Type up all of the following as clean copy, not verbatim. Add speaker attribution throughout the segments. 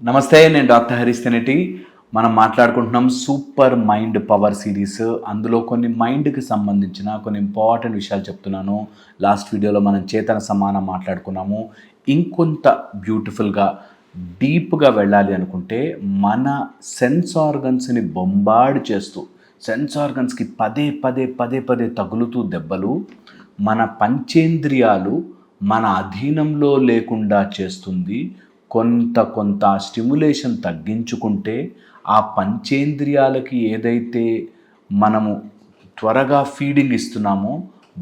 Speaker 1: నమస్తే, నేను డాక్టర్ హరీష్ తెనెటి. మనం మాట్లాడుకుంటున్నాం సూపర్ మైండ్ పవర్ సిరీస్. అందులో కొన్ని మైండ్కి సంబంధించిన కొన్ని ఇంపార్టెంట్ విషయాలు చెప్తున్నాను. లాస్ట్ వీడియోలో మనం చేతన సమానం మాట్లాడుకున్నాము. ఇంకొంత బ్యూటిఫుల్గా డీప్గా వెళ్ళాలి అనుకుంటే మన సెన్స్ ఆర్గన్స్ని బొంబార్డ్ చేస్తూ, సెన్స్ ఆర్గన్స్కి పదే పదే పదే పదే తగులుతూ దెబ్బలు మన పంచేంద్రియాలు మన అధీనంలో లేకుండా చేస్తుంది. కొంత స్టిమ్యులేషన్ తగ్గించుకుంటే ఆ పంచేంద్రియాలకి ఏదైతే మనము త్వరగా ఫీడింగ్ ఇస్తున్నామో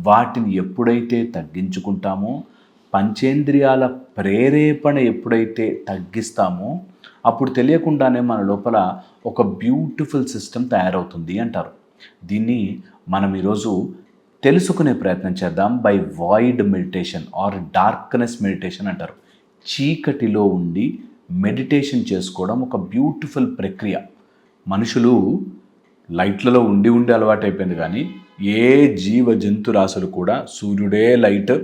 Speaker 1: వాటిని ఎప్పుడైతే తగ్గించుకుంటామో, పంచేంద్రియాల ప్రేరేపణ ఎప్పుడైతే తగ్గిస్తామో అప్పుడు తెలియకుండానే మన లోపల ఒక బ్యూటిఫుల్ సిస్టమ్ తయారవుతుంది అంటారు. దీన్ని మనం ఈరోజు తెలుసుకునే ప్రయత్నం చేద్దాం. By void meditation are darkness meditation అంటారు. చీకటిలో ఉండి మెడిటేషన్ చేసుకోవడం ఒక బ్యూటిఫుల్ ప్రక్రియ. మనుషులు లైట్లలో ఉండి అలవాటు అయిపోయింది, కానీ ఏ జీవ జంతురాశులు కూడా సూర్యుడే లైట్,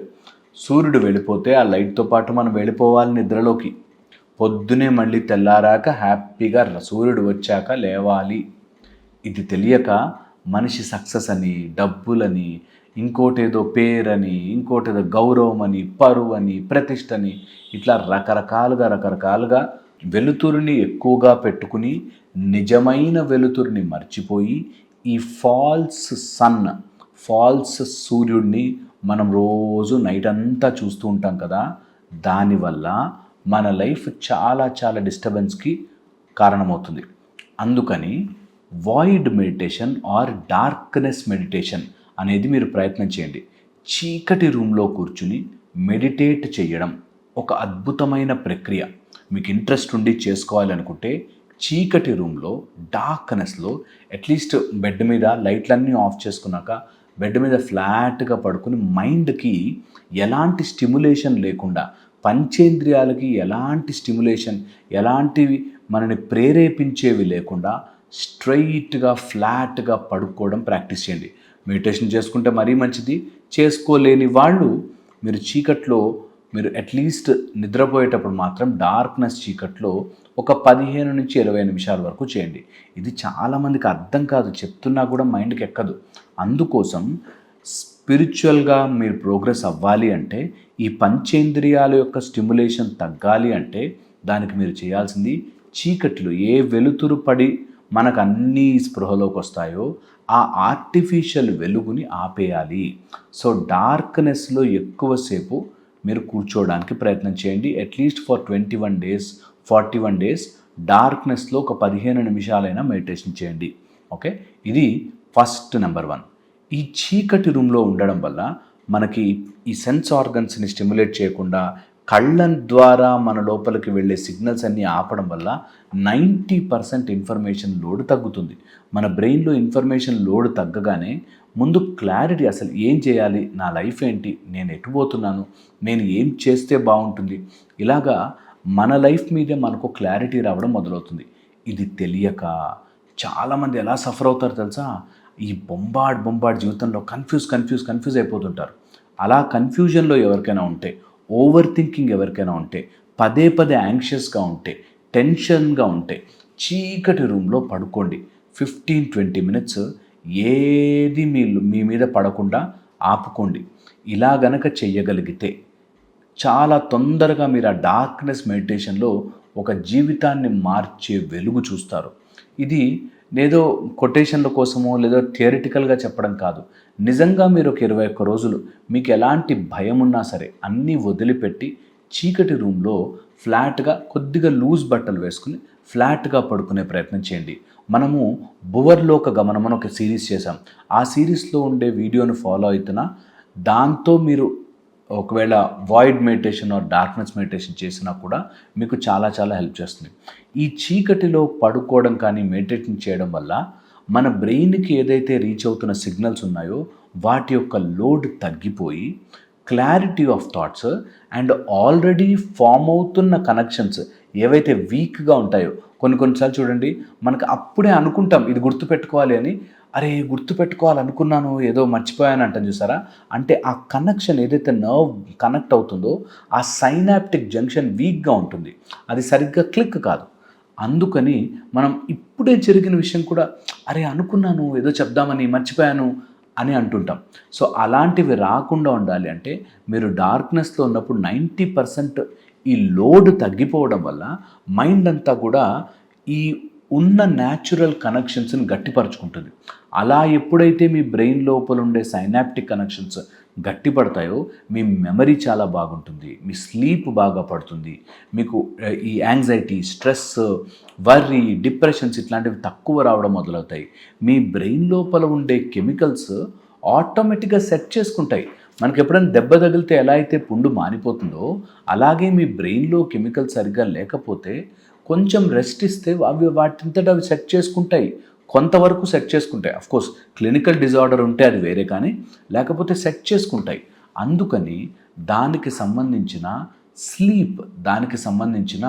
Speaker 1: సూర్యుడు వెళ్ళిపోతే ఆ లైట్తో పాటు మనం వెళ్ళిపోవాలి నిద్రలోకి. పొద్దునే మళ్ళీ తెల్లారాక హ్యాపీగా సూర్యుడు వచ్చాక లేవాలి. ఇది తెలియక మనిషి సక్సెస్ అని, డబ్బులని, ఇంకోటేదో పేరని, ఇంకోటేదో గౌరవం అని, పరువు అని, ప్రతిష్టని, ఇట్లా రకరకాలుగా వెలుతురుని ఎక్కువగా పెట్టుకుని నిజమైన వెలుతురుని మర్చిపోయి ఈ ఫాల్స్ సూర్యుడిని మనం రోజు నైట్ అంతా చూస్తూ ఉంటాం కదా. దానివల్ల మన లైఫ్ చాలా డిస్టర్బెన్స్కి కారణమవుతుంది. అందుకని void meditation are darkness meditation అనేది మీరు ప్రయత్నం చేయండి. చీకటి రూమ్లో కూర్చుని మెడిటేట్ చేయడం ఒక అద్భుతమైన ప్రక్రియ. మీకు ఇంట్రెస్ట్ ఉండి చేసుకోవాలనుకుంటే చీకటి రూమ్లో డార్క్నెస్లో అట్లీస్ట్ బెడ్ మీద లైట్లన్నీ ఆఫ్ చేసుకున్నాక బెడ్ మీద ఫ్లాట్గా పడుకుని మైండ్కి ఎలాంటి స్టిమ్యులేషన్ లేకుండా, పంచేంద్రియాలకి ఎలాంటి స్టిమ్యులేషన్, ఎలాంటివి మనని ప్రేరేపించేవి లేకుండా స్ట్రైట్గా ఫ్లాట్గా పడుకోవడం ప్రాక్టీస్ చేయండి. మెడిటేషన్ చేసుకుంటే మరీ మంచిది. చేసుకోలేని వాళ్ళు మీరు చీకట్లో, మీరు అట్లీస్ట్ నిద్రపోయేటప్పుడు మాత్రం డార్క్నెస్ చీకట్లో ఒక 15 నుంచి 20 నిమిషాల వరకు చేయండి. ఇది చాలామందికి అర్థం కాదు, చెప్తున్నా కూడా మైండ్కి ఎక్కదు. అందుకోసం స్పిరిచువల్గా మీరు ప్రోగ్రెస్ అవ్వాలి అంటే, ఈ పంచేంద్రియాల యొక్క స్టిమ్యులేషన్ తగ్గాలి అంటే దానికి మీరు చేయాల్సింది చీకటిలో ఏ వెలుతురు పడి మనకు అన్ని స్పృహలోకి వస్తాయో ఆ ఆర్టిఫిషియల్ వెలుగుని ఆపేయాలి. సో డార్క్నెస్లో ఎక్కువసేపు మీరు కూర్చోవడానికి ప్రయత్నం చేయండి. అట్లీస్ట్ ఫర్ 21 days 41 days డార్క్నెస్లో ఒక 15 నిమిషాలైనా మెడిటేషన్ చేయండి. ఓకే, ఇది ఫస్ట్ నెంబర్ 1. ఈ చీకటి రూమ్లో ఉండడం వల్ల మనకి ఈ సెన్స్ ఆర్గన్స్ని స్టిమ్యులేట్ చేయకుండా కళ్ళ ద్వారా మన లోపలికి వెళ్ళే సిగ్నల్స్ అన్నీ ఆపడం వల్ల 90% ఇన్ఫర్మేషన్ లోడ్ తగ్గుతుంది. మన బ్రెయిన్లో ఇన్ఫర్మేషన్ లోడ్ తగ్గగానే ముందు క్లారిటీ, అసలు ఏం చేయాలి, నా లైఫ్ ఏంటి, నేను ఎటుపోతున్నాను, నేను ఏం చేస్తే బాగుంటుంది, ఇలాగా మన లైఫ్ మీదే మనకు క్లారిటీ రావడం మొదలవుతుంది. ఇది తెలియక చాలామంది ఎలా సఫర్ అవుతారు తెలుసా? ఈ బొంబాడ్ జీవితంలో కన్ఫ్యూజ్ అయిపోతుంటారు. అలా కన్ఫ్యూజన్లో ఎవరికైనా ఉంటే, ఓవర్ థింకింగ్ ఎవరికైనా ఉంటే, పదే యాంగ్షియస్గా ఉంటే, టెన్షన్గా ఉంటే చీకటి రూమ్లో పడుకోండి. 15-20 minutes ఏది మీ మీద పడకుండా ఆపుకోండి. ఇలా గనక చెయ్యగలిగితే చాలా తొందరగా మీరు ఆ డార్క్నెస్ మెడిటేషన్లో ఒక జీవితాన్ని మార్చే వెలుగు చూస్తారు. ఇది ఏదో కొటేషన్ల కోసమో లేదో థియరిటికల్గా చెప్పడం కాదు. నిజంగా మీరు ఒక 21 రోజులు మీకు ఎలాంటి భయం ఉన్నా సరే అన్నీ వదిలిపెట్టి చీకటి రూమ్లో ఫ్లాట్గా కొద్దిగా లూజ్ బట్టలు వేసుకుని ఫ్లాట్గా పడుకునే ప్రయత్నం చేయండి. మనము భువర్లోక గమనం అని ఒక సిరీస్ చేసాం. ఆ సిరీస్లో ఉండే వీడియోని ఫాలో అవుతున్నా దాంతో మీరు ఒకవేళ void meditation are darkness meditation చేసినా కూడా మీకు చాలా హెల్ప్ చేస్తుంది. ఈ చీకటిలో పడుకోవడం కానీ మెడిటేషన్ చేయడం వల్ల మన బ్రెయిన్కి ఏదైతే రీచ్ అవుతున్న సిగ్నల్స్ ఉన్నాయో వాటి యొక్క లోడ్ తగ్గిపోయి clarity of thoughts and already form అవుతున్న కనెక్షన్స్ ఏవైతే వీక్గా ఉంటాయో, కొన్నిసార్లు చూడండి, మనకు అప్పుడే అనుకుంటాం ఇది గుర్తుపెట్టుకోవాలి అని, అరే గుర్తుపెట్టుకోవాలనుకున్నాను ఏదో మర్చిపోయాను అంటాను చూసారా, అంటే ఆ కనెక్షన్ ఏదైతే నర్వ్ కనెక్ట్ అవుతుందో ఆ సైనాప్టిక్ జంక్షన్ వీక్గా ఉంటుంది, అది సరిగ్గా క్లిక్ కాదు. అందుకని మనం ఇప్పుడే జరిగిన విషయం కూడా అరే అనుకున్నాను ఏదో చెప్దామని మర్చిపోయాను అని అంటుంటాం. సో అలాంటివి రాకుండా ఉండాలి అంటే మీరు డార్క్నెస్లో ఉన్నప్పుడు 90% ఈ లోడ్ తగ్గిపోవడం వల్ల మైండ్ అంతా కూడా ఈ ఉన్న న్యాచురల్ కనెక్షన్స్ని గట్టిపరుచుకుంటుంది. అలా ఎప్పుడైతే మీ బ్రెయిన్ లోపల ఉండే సైనాప్టిక్ కనెక్షన్స్ గట్టిపడతాయో మీ మెమరీ చాలా బాగుంటుంది, మీ స్లీప్ బాగా పడుతుంది, మీకు ఈ యాంగ్జైటీ, స్ట్రెస్, వర్రీ, డిప్రెషన్స్ ఇట్లాంటివి తక్కువ రావడం మొదలవుతాయి. మీ బ్రెయిన్ లోపల ఉండే కెమికల్స్ ఆటోమేటిక్గా సెట్ చేసుకుంటాయి. మనకి ఎప్పుడైనా దెబ్బ తగిలితే ఎలా అయితే పుండు మానిపోతుందో అలాగే మీ బ్రెయిన్లో కెమికల్స్ సరిగ్గా లేకపోతే కొంచెం రెస్ట్ ఇస్తే అవి వాటింతట అవి సెట్ చేసుకుంటాయి, కొంతవరకు సెట్ చేసుకుంటాయి. అఫ్కోర్స్ క్లినికల్ డిజార్డర్ ఉంటే అది వేరే, కానీ లేకపోతే సెట్ చేసుకుంటాయి. అందుకని దానికి సంబంధించిన స్లీప్, దానికి సంబంధించిన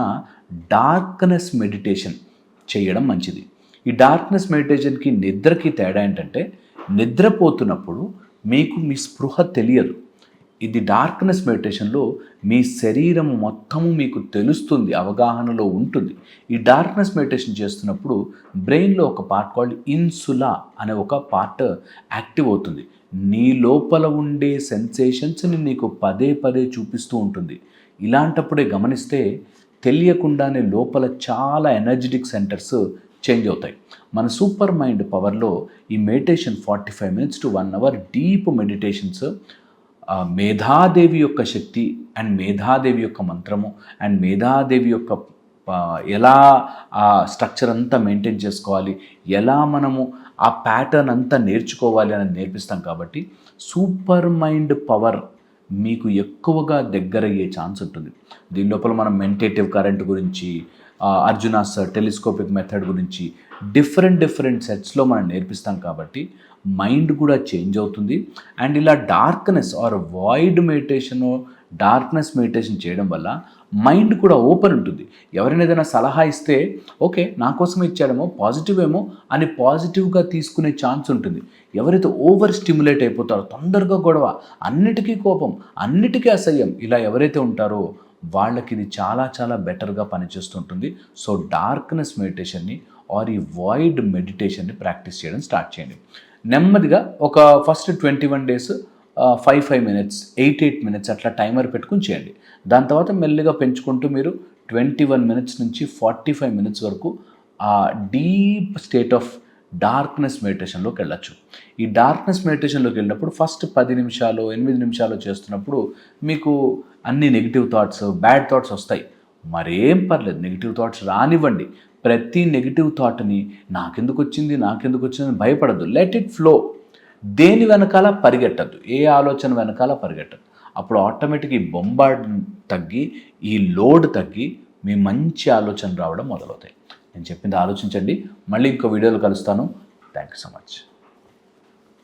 Speaker 1: డార్క్నెస్ మెడిటేషన్ చేయడం మంచిది. ఈ డార్క్నెస్ మెడిటేషన్కి నిద్రకి తేడా ఏంటంటే నిద్రపోతున్నప్పుడు మీకు మీ స్పృహ తెలియదు. ఇది డార్క్నెస్ మెడిటేషన్లో మీ శరీరం మొత్తము మీకు తెలుస్తుంది, అవగాహనలో ఉంటుంది. ఈ డార్క్నెస్ మెడిటేషన్ చేస్తున్నప్పుడు బ్రెయిన్లో ఒక పార్ట్ కాల్డ్ ఇన్సులా అనే ఒక పార్ట్ యాక్టివ్ అవుతుంది. నీ లోపల ఉండే సెన్సేషన్స్ని నీకు పదే పదే చూపిస్తూ ఉంటుంది. ఇలాంటప్పుడే గమనిస్తే తెలియకుండానే లోపల చాలా ఎనర్జెటిక్ సెంటర్స్ చేంజ్ అవుతాయి. మన సూపర్ మైండ్ పవర్లో ఈ meditation 45 minutes to 1 hour deep meditations, మేధాదేవి యొక్క శక్తి అండ్ మేధాదేవి యొక్క మంత్రము అండ్ మేధాదేవి యొక్క ఎలా ఆ స్ట్రక్చర్ అంతా మెయింటైన్ చేసుకోవాలి, ఎలా మనము ఆ ప్యాటర్న్ అంతా నేర్చుకోవాలి అని నేర్పిస్తాం. కాబట్టి సూపర్ మైండ్ పవర్ మీకు ఎక్కువగా దగ్గరయ్యే ఛాన్స్ ఉంటుంది. దీని లోపల మనం మెంటేటివ్ కరెంట్ గురించి, అర్జునాస్ టెలిస్కోపిక్ మెథడ్ గురించి డిఫరెంట్ సెట్స్లో మనం నేర్పిస్తాం. కాబట్టి మైండ్ కూడా చేంజ్ అవుతుంది. అండ్ ఇలా darkness or void meditation, darkness meditation చేయడం వల్ల మైండ్ కూడా ఓపెన్ ఉంటుంది. ఎవరైనా ఏదైనా సలహా ఇస్తే ఓకే నా కోసం ఇచ్చాడేమో, పాజిటివ్ ఏమో అని పాజిటివ్గా తీసుకునే ఛాన్స్ ఉంటుంది. ఎవరైతే ఓవర్ స్టిమ్యులేట్ అయిపోతారో, తొందరగా గొడవ, అన్నిటికీ కోపం, అన్నిటికీ అసహ్యం, ఇలా ఎవరైతే ఉంటారో వాళ్ళకి ఇది చాలా చాలా బెటర్గా పనిచేస్తుంటుంది. సో డార్క్నెస్ మెడిటేషన్ని ఆర్ ఈ వాయిడ్ మెడిటేషన్ని ప్రాక్టీస్ చేయడం స్టార్ట్ చేయండి. నెమ్మదిగా ఒక ఫస్ట్ 21 days 5 minutes 8 minutes అట్లా టైమర్ పెట్టుకుని చేయండి. దాని తర్వాత మెల్లిగా పెంచుకుంటూ మీరు 21 minutes నుంచి 45 minutes వరకు ఆ డీప్ స్టేట్ ఆఫ్ డార్క్నెస్ మెడిటేషన్లోకి వెళ్ళచ్చు. ఈ డార్క్నెస్ మెడిటేషన్లోకి వెళ్ళినప్పుడు ఫస్ట్ 10 నిమిషాలు 8 నిమిషాలు చేస్తున్నప్పుడు మీకు అన్ని నెగిటివ్ థాట్స్, బ్యాడ్ థాట్స్ వస్తాయి. మరేం పర్లేదు, నెగిటివ్ థాట్స్ రానివ్వండి. ప్రతి నెగిటివ్ థాట్ని నాకెందుకు వచ్చింది అని భయపడద్దు, లెట్ ఇట్ ఫ్లో. దేని వెనకాల పరిగెట్టద్దు, ఏ ఆలోచన వెనకాల పరిగెట్టద్దు. అప్పుడు ఆటోమేటిక్ ఈ బొంబార్డ్ తగ్గి, ఈ లోడ్ తగ్గి మీ మంచి ఆలోచన రావడం మొదలవుతాయి. నేను చెప్పింది ఆలోచించండి. మళ్ళీ ఇంకో వీడియోలో కలుస్తాను. Thank you so much.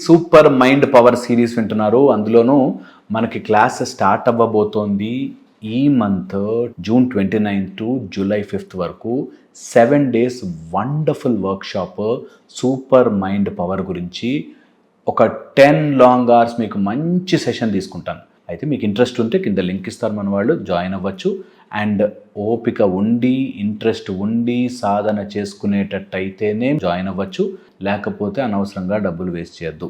Speaker 1: Super mind power series వింటున్నారు. అందులోనూ మనకి క్లాస్ స్టార్ట్ అవ్వబోతోంది ఈ మంత్ June 29 to July 5 వరకు 7 days wonderful workshop super mind power గురించి. ఒక 10 long hours మీకు మంచి సెషన్ తీసుకుంటాను. అయితే మీకు ఇంట్రెస్ట్ ఉంటే కింద లింక్ ఇస్తారు, మన వాళ్ళు జాయిన్ అవ్వచ్చు. అండ్ ఓపిక ఉండి, ఇంట్రెస్ట్ ఉండి సాధన చేసుకునేటట్టయితేనే జాయిన్ అవ్వచ్చు, లేకపోతే అనవసరంగా డబ్బులు వేస్ట్ చేయొద్దు.